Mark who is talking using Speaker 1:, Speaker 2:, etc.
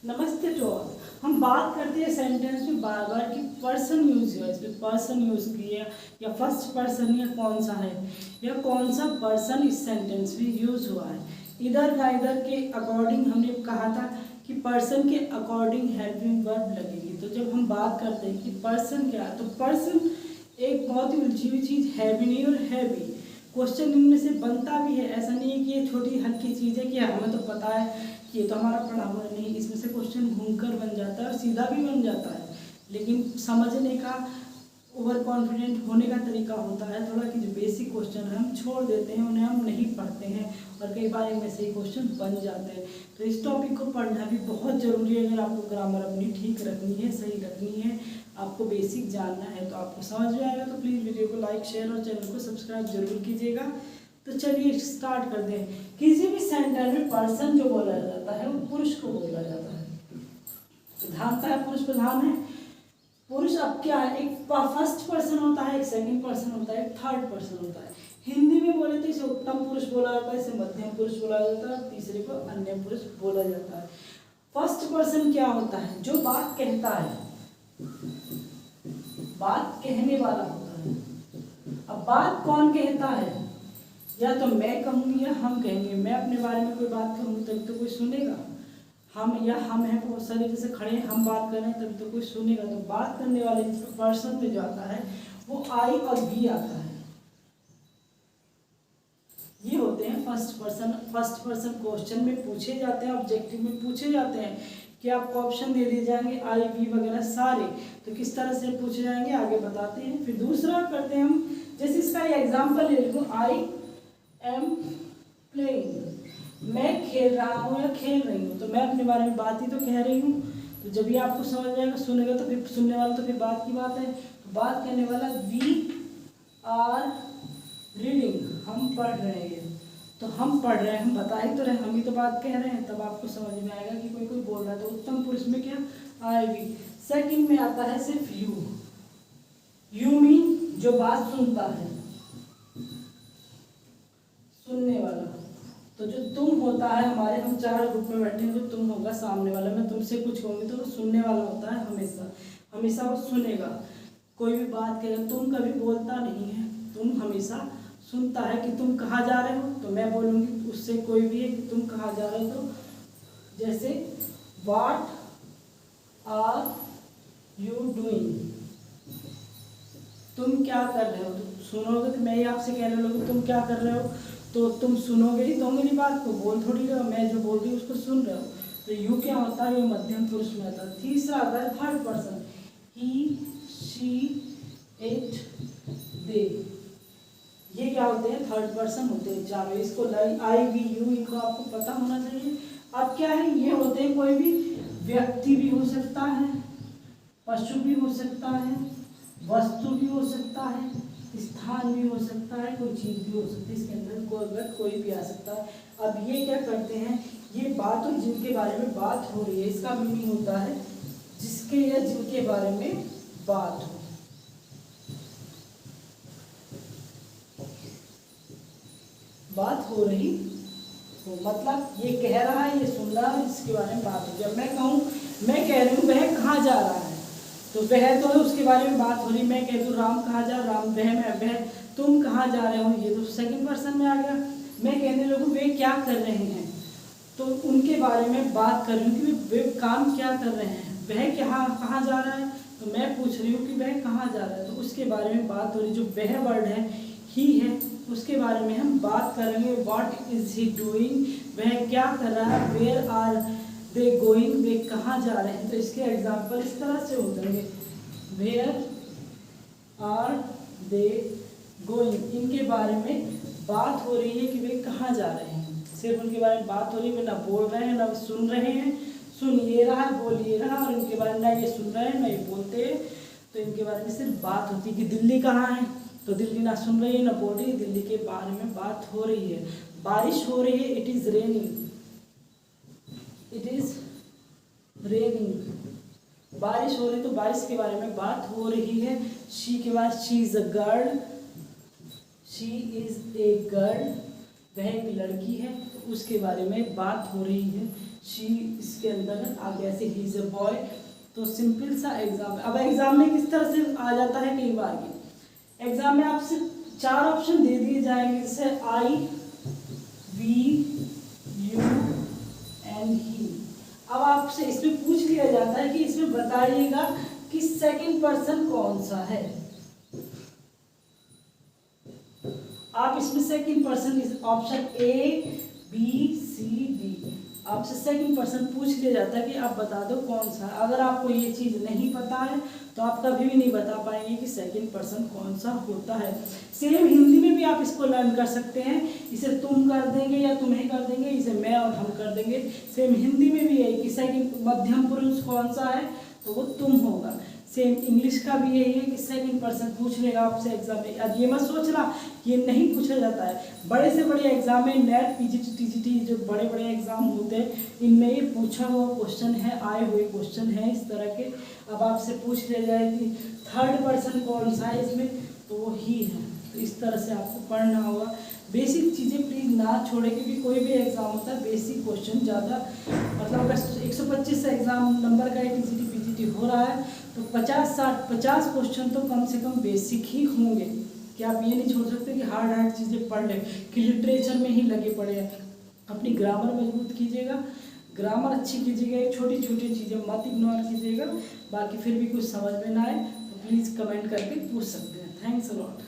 Speaker 1: नमस्ते to all. हम बात करते हैं सेंटेंस में बार बार कि पर्सन यूज हुआ है, इसमें पर्सन यूज किया या फर्स्ट पर्सन या कौन सा है या कौन सा पर्सन इस सेंटेंस में यूज हुआ है। इधर का इधर के अकॉर्डिंग हमने कहा था कि पर्सन के अकॉर्डिंग हेल्पिंग वर्ब लगेगी। तो जब हम बात करते हैं कि पर्सन क्या है, तो पर्सन एक बहुत ही उलझी हुई चीज़ है भी नहीं और है भी। क्वेश्चन इनमें से बनता भी है, ऐसा नहीं है कि ये छोटी हल्की चीज़ है कि हमें तो पता है कि ये तो हमारा पढ़ा हुआ नहीं। इसमें से क्वेश्चन घूमकर बन जाता है और सीधा भी बन जाता है, लेकिन समझने का ओवर कॉन्फिडेंट होने का तरीका होता है थोड़ा कि जो बेसिक क्वेश्चन है हम छोड़ देते हैं, उन्हें हम नहीं पढ़ते हैं और कई बार इनमें से ही क्वेश्चन बन जाते हैं। तो इस टॉपिक को पढ़ना भी बहुत ज़रूरी है। अगर आपको ग्रामर अपनी ठीक रखनी है, सही रखनी है, आपको बेसिक जानना है, तो आपको समझ में आएगा। तो प्लीज़ वीडियो को लाइक शेयर और चैनल को सब्सक्राइब जरूर कीजिएगा। तो चलिए स्टार्ट करते हैं। किसी भी सेंटेंस में पर्सन जो बोला जाता है वो पुरुष को बोला जाता है। प्रधानता है, पुरुष प्रधान है। पुरुष अब क्या है, एक फर्स्ट पर्सन होता है, एक सेकंड पर्सन होता है, एक थर्ड पर्सन होता है। हिंदी में बोले तो इसे उत्तम पुरुष बोला जाता है, इसे मध्यम पुरुष बोला जाता है, तीसरे को अन्य पुरुष बोला जाता है। फर्स्ट पर्सन क्या होता है, जो बात कहता है, बात कहने वाला होता है। अब बात कौन कहता है, या तो मैं कहूँगी या हम कहेंगे। मैं अपने बारे में कोई बात कहूँगी तभी तो कोई सुनेगा। हम या हम हैं बहुत सारे जैसे खड़े हैं, हम बात कर रहे हैं तभी तो कोई सुनेगा। तो बात करने वाले पर्सन में जो आता है वो आई और वी आता है। ये होते हैं first person. First person question में पूछे जाते हैं, ऑब्जेक्टिव में पूछे जाते हैं कि आपको ऑप्शन दे दिए जाएंगे आई वी वगैरह सारे, तो किस तरह से पूछे जाएंगे आगे बताते हैं। फिर दूसरा करते हैं हम, जैसे इसका एग्जाम्पल ले लूँ, आई एम प्लेइंग, मैं खेल रहा हूँ या खेल रही हूँ। तो मैं अपने बारे में बात ही तो कह रही हूँ। तो जब भी आपको समझ आएगा, सुनेगा तो फिर सुनने वाला तो फिर बात की बात है। तो बात करने वाला वी आर रीडिंग, हम पढ़ रहे हैं। तो हम पढ़ रहे हैं, हम बता ही तो रहे, हम ही तो बात कह रहे हैं। तब आपको समझ में आएगा कि कोई कोई बोल रहा है। तो उत्तम पुरुष में क्या आई वी। सेकंड में आता है सिर्फ यू। यू मीन जो बात सुनता है, सुनने वाला। तो जो तुम होता है, हमारे हम चार ग्रुप में बैठे हैं, जो तुम होगा सामने वाला। मैं तुमसे कुछ कहूँगी तो वो सुनने वाला होता है हमेशा, हमेशा वो सुनेगा। कोई भी बात करेगा, तुम कभी बोलता नहीं है, तुम हमेशा सुनता है कि तुम कहाँ जा रहे हो। तो मैं बोलूँगी उससे कोई भी है कि तुम कहाँ जा रहे हो। तो जैसे व्हाट आर यू डूइंग, तुम क्या कर रहे हो। तो सुनोगे तो मैं ही आपसे कहने लगूँ तुम क्या कर रहे हो, तो तुम सुनोगे ही तो मेरी बात को, बोल थोड़ी रहे हो, मैं जो बोल रही हूँ उसको सुन रहे हो। तो यू क्या होता है, ये मध्यम पुरुष में आता है। तीसरा आता है third person, he she it they. ये क्या होते हैं, थर्ड पर्सन होते हैं चारों। इसको आई वी यू, इनको आपको पता होना चाहिए। अब क्या है, ये होते हैं कोई भी व्यक्ति भी हो सकता है, पशु भी हो सकता है, वस्तु भी हो सकता है, स्थान भी हो सकता है, कोई चीज़ भी हो सकती है। इसके अंदर कोई भी आ सकता है। अब ये क्या करते हैं, ये बात और जिनके बारे में बात हो रही है, इसका मीनिंग होता है जिसके या जिनके बारे में बात हो। बात हो रही तो मतलब ये कह रहा है, ये सुन रहा है, इसके बारे में बात हो। जब मैं कहूँ, मैं कह रही हूँ वह कहाँ जा रहा है, तो वह तो है उसके बारे में बात हो रही। मैं कह दूँ राम कहाँ जा, राम वह, मैं वह, तुम कहाँ जा रहे हो, ये तो सेकंड पर्सन में आ गया। मैं कहने लगूँ वे क्या कर रहे हैं, तो उनके बारे में बात कर रही हूँ कि वे काम क्या कर रहे हैं। वह कहाँ जा रहा है, तो मैं पूछ रही हूँ कि वह कहाँ जा रहा है, तो उसके बारे में बात हो रही। जो वह वर्ड है, ही है, उसके बारे में हम बात करेंगे। व्हाट इज ही डूइंग, वह क्या कर रहा है। वेयर आर दे गोइंग, वे कहाँ जा रहे हैं। तो इसके एग्जाम्पल इस तरह से होते हैं, वेयर आर दे गोइंग, इनके बारे में बात हो रही है कि वे कहाँ जा रहे हैं। सिर्फ उनके बारे में बात हो रही है, वे ना बोल रहे हैं ना सुन रहे हैं। सुन ये रहा, बोल ये रहा, और इनके बारे में ना ये सुन रहे हैं ना ये बोलते हैं। तो इनके बारे में सिर्फ बात होती है कि दिल्ली कहाँ है, तो दिल्ली ना सुन रही है ना बोल रही है, दिल्ली के बारे में बात हो रही है। बारिश हो रही है, it is raining, it is raining, बारिश हो रही तो बारिश के बारे में बात हो रही है। शी के बाद she is a girl, she is a girl, वह एक लड़की है, तो उसके बारे में बात हो रही है। शी इसके अंदर आगे ऐसे ही इज अ बॉय। तो सिंपल सा एग्जाम है। अब एग्जाम में किस तरह से आ जाता है, कई बार ये एग्जाम में आपसे 4 ऑप्शन दे दिए जाएंगे, जैसे आई, वी, यू एंड ही। अब आपसे इसमें पूछ लिया जाता है कि इसमें बताइएगा कि सेकंड पर्सन कौन सा है। आप इसमें second person option A, B, C, D, आपसे सेकंड पर्सन पूछ लिया जाता है कि आप बता दो कौन सा। अगर आपको ये चीज़ नहीं पता है तो आप कभी भी नहीं बता पाएंगे कि सेकंड पर्सन कौन सा होता है। सेम हिंदी में भी आप इसको लर्न कर सकते हैं। इसे तुम कर देंगे या तुम्हें कर देंगे, इसे मैं और हम कर देंगे। सेम हिंदी में भी है कि सेकंड मध्यम पुरुष कौन सा है, तो वो तुम होगा। सेम इंग्लिश का भी यही है कि सेकंड पर्सन पूछ लेगा आपसे एग्जाम में। अब ये मत सोचना ये नहीं पूछा जाता है। बड़े से बड़े एग्जाम में नेट, पीजीटी, टीजीटी जो बड़े बड़े एग्जाम होते हैं इनमें ये पूछा हुआ क्वेश्चन है, आए हुए क्वेश्चन है इस तरह के। अब आपसे पूछ लिया जाए कि थर्ड पर्सन कौन सा है इसमें, तो वो ही है। तो इस तरह से आपको पढ़ना होगा। बेसिक चीज़ें प्लीज़ ना छोड़े, क्योंकि कोई भी एग्ज़ाम होता है बेसिक क्वेश्चन ज़्यादा, मतलब अगर 125 एग्ज़ाम नंबर का टीजीटी पीजीटी हो रहा है तो 50 क्वेश्चन तो कम से कम बेसिक ही होंगे। कि आप ये नहीं छोड़ सकते कि हार्ड चीज़ें पढ़ लें, कि लिटरेचर में ही लगे पड़े हैं। अपनी ग्रामर मजबूत कीजिएगा, ग्रामर अच्छी कीजिएगा, छोटी छोटी चीज़ें मत इग्नोर कीजिएगा। बाकी फिर भी कुछ समझ में ना आए तो प्लीज़ कमेंट करके पूछ सकते हैं। Thanks a lot.